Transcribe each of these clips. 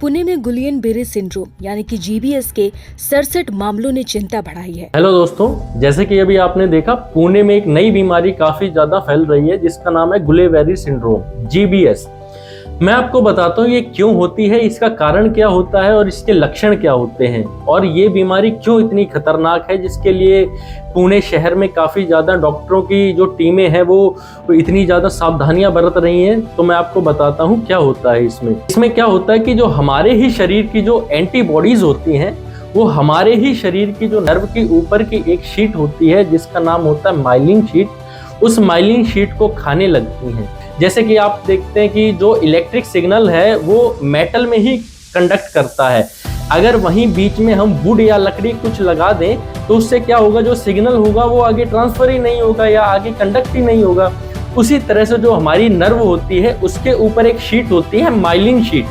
पुणे में गुलियन-बेरे सिंड्रोम यानी कि जीबीएस के 67 मामलों ने चिंता बढ़ाई है। हेलो दोस्तों, जैसे कि अभी आपने देखा, पुणे में एक नई बीमारी काफी ज्यादा फैल रही है जिसका नाम है गुलियन-बेरे सिंड्रोम जीबीएस। मैं आपको बताता हूँ ये क्यों होती है, इसका कारण क्या होता है और इसके लक्षण क्या होते हैं और ये बीमारी क्यों इतनी खतरनाक है जिसके लिए पुणे शहर में काफ़ी ज़्यादा डॉक्टरों की जो टीमें हैं वो इतनी ज़्यादा सावधानियां बरत रही हैं। तो मैं आपको बताता हूँ क्या होता है इसमें क्या होता है कि जो हमारे ही शरीर की जो एंटीबॉडीज़ होती हैं वो हमारे ही शरीर की जो नर्व के ऊपर की एक शीट होती है जिसका नाम होता है माइलिन शीट, उस माइलिन शीट को खाने लगती हैं। जैसे कि आप देखते हैं कि जो इलेक्ट्रिक सिग्नल है वो मेटल में ही कंडक्ट करता है। अगर वहीं बीच में हम वुड या लकड़ी कुछ लगा दें तो उससे क्या होगा, जो सिग्नल होगा वो आगे ट्रांसफर ही नहीं होगा या आगे कंडक्ट ही नहीं होगा। उसी तरह से जो हमारी नर्व होती है उसके ऊपर एक शीट होती है माइलिन शीट,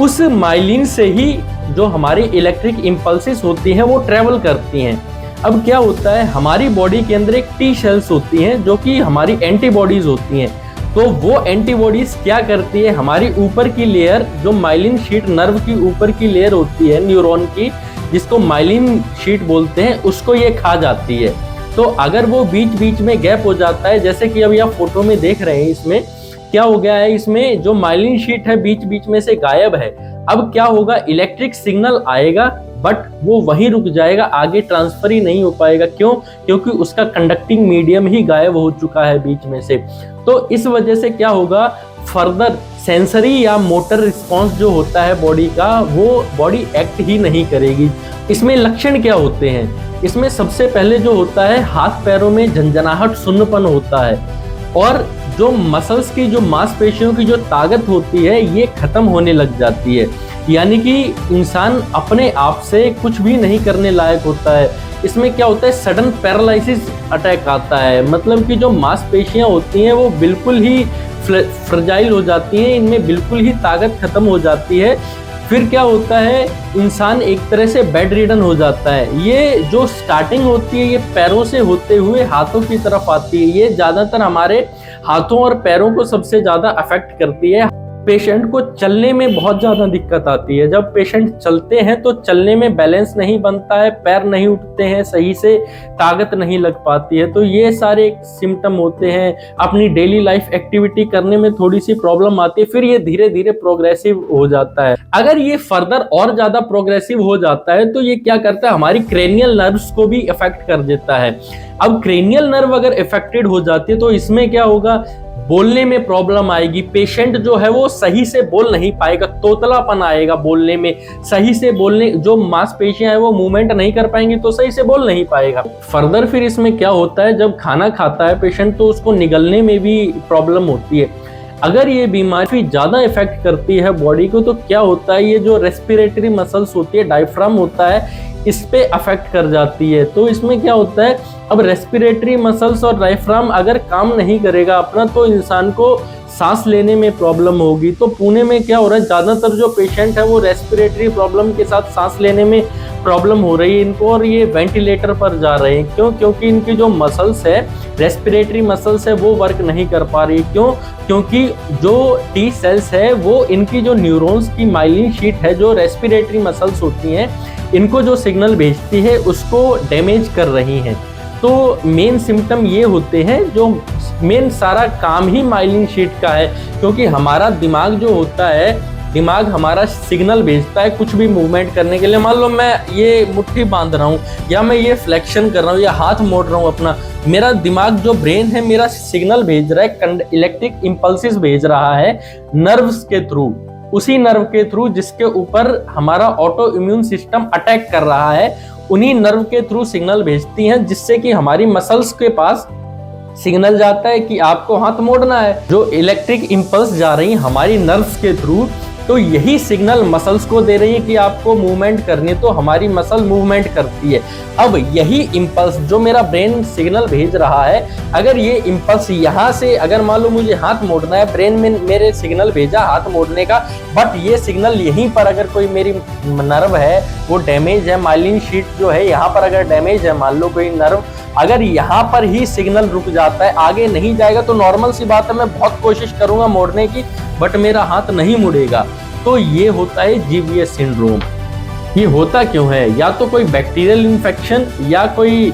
उस माइलिन से ही जो हमारी इलेक्ट्रिक इम्पल्सेस होती हैं वो ट्रेवल करती हैं। अब क्या होता है, हमारी बॉडी के अंदर एक टी सेल्स होती हैं जो कि हमारी एंटीबॉडीज होती हैं। तो वो एंटीबॉडीज क्या करती है, हमारी ऊपर की लेयर जो माइलिन शीट नर्व की ऊपर की लेयर होती है न्यूरॉन की, जिसको माइलिन शीट बोलते हैं, उसको ये खा जाती है। तो अगर वो बीच बीच में गैप हो जाता है, जैसे कि अभी आप फोटो में देख रहे हैं, इसमें क्या हो गया है, इसमें जो माइलिन शीट है बीच बीच में से गायब है। अब क्या होगा, इलेक्ट्रिक सिग्नल आएगा बट वो वहीं रुक जाएगा, आगे ट्रांसफर ही नहीं हो पाएगा। क्यों? क्योंकि उसका कंडक्टिंग मीडियम ही गायब हो चुका है बीच में से। तो इस वजह से क्या होगा, फर्दर सेंसरी या मोटर रिस्पांस जो होता है बॉडी का, वो बॉडी एक्ट ही नहीं करेगी। इसमें लक्षण क्या होते हैं, इसमें सबसे पहले जो होता है, हाथ पैरों में झंझनाहट, सुन्नपन होता है और जो मसल्स की, जो मांसपेशियों की जो ताकत होती है ये खत्म होने लग जाती है। यानी कि इंसान अपने आप से कुछ भी नहीं करने लायक होता है। इसमें क्या होता है, सडन पैरालिसिस अटैक आता है, मतलब कि जो मांसपेशियां होती हैं वो बिल्कुल ही फ्रजाइल हो जाती हैं, इनमें बिल्कुल ही ताकत खत्म हो जाती है। फिर क्या होता है, इंसान एक तरह से बेड रिडन हो जाता है। ये जो स्टार्टिंग होती है ये पैरों से होते हुए हाथों की तरफ आती है। ये ज़्यादातर हमारे हाथों और पैरों को सबसे ज़्यादा अफेक्ट करती है। पेशेंट को चलने में बहुत ज़्यादा दिक्कत आती है। जब पेशेंट चलते हैं तो चलने में बैलेंस नहीं बनता है, पैर नहीं उठते हैं सही से, ताकत नहीं लग पाती है। तो ये सारे सिम्टम होते हैं। अपनी डेली लाइफ एक्टिविटी करने में थोड़ी सी प्रॉब्लम आती है, फिर ये धीरे धीरे प्रोग्रेसिव हो जाता है। अगर ये फर्दर और ज़्यादा प्रोग्रेसिव हो जाता है तो ये क्या करता है, हमारी क्रेनियल नर्व्स को भी इफेक्ट कर देता है। अब क्रेनियल नर्व अगर इफेक्टेड हो जाती है तो इसमें क्या होगा, बोलने में प्रॉब्लम आएगी। पेशेंट जो है वो सही से बोल नहीं पाएगा, तोतलापन आएगा बोलने में, सही से बोलने, जो मांसपेशियां हैं वो मूवमेंट नहीं कर पाएंगी तो सही से बोल नहीं पाएगा। फर्दर फिर इसमें क्या होता है, जब खाना खाता है पेशेंट तो उसको निगलने में भी प्रॉब्लम होती है। अगर ये बीमारी ज़्यादा इफेक्ट करती है बॉडी को तो क्या होता है, ये जो रेस्पिरेटरी मसल्स होती है, डायफ्राम होता है, इस पे अफेक्ट कर जाती है। तो इसमें क्या होता है, अब रेस्पिरेटरी मसल्स और डायफ्राम अगर काम नहीं करेगा अपना तो इंसान को सांस लेने में प्रॉब्लम होगी। तो पुणे में क्या हो रहा है, ज़्यादातर जो पेशेंट है वो रेस्पिरेटरी प्रॉब्लम के साथ सांस लेने में प्रॉब्लम हो रही है इनको, और ये वेंटिलेटर पर जा रहे हैं। क्यों? क्योंकि इनकी जो मसल्स है, रेस्पिरेटरी मसल्स है, वो वर्क नहीं कर पा रही। क्यों? क्योंकि जो टी सेल्स है वो इनकी जो न्यूरॉन्स की माइलिन शीट है, जो रेस्पिरेटरी मसल्स होती हैं, इनको जो सिग्नल भेजती है उसको डैमेज कर रही हैं। तो मेन सिम्टम ये होते हैं, जो मेन सारा काम ही माइलिन शीट का है। क्योंकि हमारा दिमाग जो होता है, दिमाग हमारा सिग्नल भेजता है कुछ भी मूवमेंट करने के लिए। मान लो मैं ये मुट्ठी बांध रहा हूँ या मैं ये फ्लेक्शन कर रहा हूँ या हाथ मोड़ रहा हूँ अपना, मेरा दिमाग जो ब्रेन है मेरा सिग्नल भेज रहा है, इलेक्ट्रिक इम्पल्सिस भेज रहा है नर्व्स के थ्रू, उसी नर्व के थ्रू जिसके ऊपर हमारा ऑटो इम्यून सिस्टम अटैक कर रहा है, उन्हीं नर्व के थ्रू सिग्नल भेजती हैं, जिससे कि हमारी मसल्स के पास सिग्नल जाता है कि आपको हाथ मोड़ना है। जो इलेक्ट्रिक इम्पल्स जा रही हैं हमारी नर्व्स के थ्रू, तो यही सिग्नल मसल्स को दे रही है कि आपको मूवमेंट करनी है, तो हमारी मसल मूवमेंट करती है। अब यही इम्पल्स जो मेरा ब्रेन सिग्नल भेज रहा है, अगर ये इम्पल्स यहाँ से, अगर मान लो मुझे हाथ मोड़ना है, ब्रेन में मेरे सिग्नल भेजा हाथ मोड़ने का, बट ये सिग्नल यहीं पर अगर कोई मेरी नर्व है वो डैमेज है, माइलिन शीट जो है यहाँ पर अगर डैमेज है, मान लो कोई नर्व, अगर यहाँ पर ही सिग्नल रुक जाता है, आगे नहीं जाएगा, तो नॉर्मल सी बात है मैं बहुत कोशिश करूंगा मोड़ने की, बट मेरा हाथ नहीं मुड़ेगा। तो ये होता है GBS सिंड्रोम। ये होता क्यों है? या तो कोई बैक्टीरियल इन्फेक्शन या कोई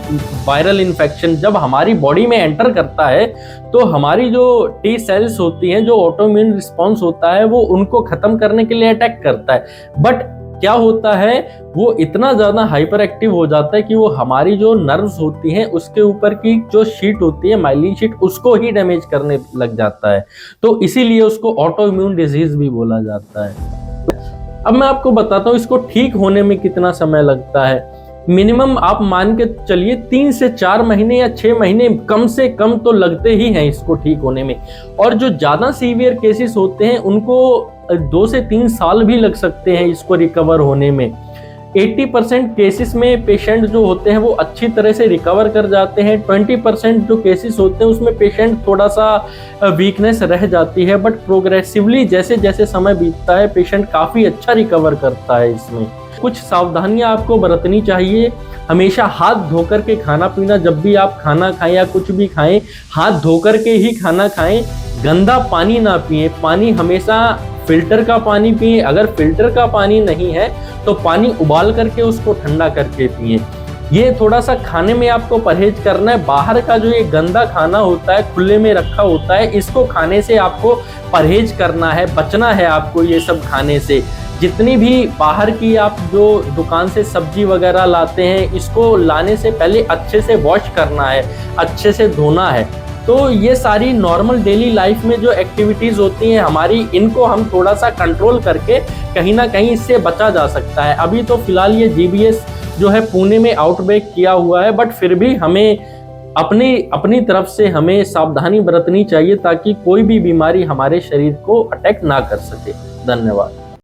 वायरल इन्फेक्शन जब हमारी बॉडी में एंटर करता है तो हमारी जो टी सेल्स होती हैं, जो ऑटोइम्यून रिस्पॉन्स होता है, वो उनको खत्म करने के लिए अटैक करता है। बट क्या होता है, वो इतना ज़्यादा हाइपर एक्टिव हो जाता है कि वो हमारी जो नर्व्स होती हैं उसके ऊपर की जो शीट होती है, माइलिन शीट, उसको ही डैमेज करने लग जाता है। तो इसीलिए उसको ऑटोइम्यून डिजीज भी बोला जाता है। अब मैं आपको बताता हूँ इसको ठीक होने में कितना समय लगता है। मिनिमम आप मान के चलिए 3 से 4 महीने या 6 महीने कम से कम तो लगते ही हैं इसको ठीक होने में। और जो ज़्यादा सीवियर केसेस होते हैं उनको 2 से 3 साल भी लग सकते हैं इसको रिकवर होने में। 80% केसेस में पेशेंट जो होते हैं वो अच्छी तरह से रिकवर कर जाते हैं। 20% जो केसेस होते हैं उसमें पेशेंट थोड़ा सा वीकनेस रह जाती है, बट प्रोग्रेसिवली जैसे जैसे समय बीतता है पेशेंट काफ़ी अच्छा रिकवर करता है। इसमें कुछ सावधानियां आपको बरतनी चाहिए। हमेशा हाथ धोकर के खाना पीना, जब भी आप खाना खाएं या कुछ भी खाएं हाथ धोकर के ही खाना खाएं। गंदा पानी ना पिएं, पानी हमेशा फिल्टर का पानी पिएं। अगर फिल्टर का पानी नहीं है तो पानी उबाल करके उसको ठंडा करके पिएं। ये थोड़ा सा खाने में आपको परहेज करना है। बाहर का जो ये गंदा खाना होता है, खुले में रखा होता है, इसको खाने से आपको परहेज करना है, बचना है आपको ये सब खाने से। जितनी भी बाहर की आप जो दुकान से सब्जी वगैरह लाते हैं, इसको लाने से पहले अच्छे से वॉश करना है, अच्छे से धोना है। तो ये सारी नॉर्मल डेली लाइफ में जो एक्टिविटीज़ होती हैं हमारी, इनको हम थोड़ा सा कंट्रोल करके कहीं ना कहीं इससे बचा जा सकता है। अभी तो फिलहाल ये GBS जो है पुणे में आउटब्रेक किया हुआ है, बट फिर भी हमें अपनी तरफ से हमें सावधानी बरतनी चाहिए ताकि कोई भी बीमारी हमारे शरीर को अटैक ना कर सके। धन्यवाद।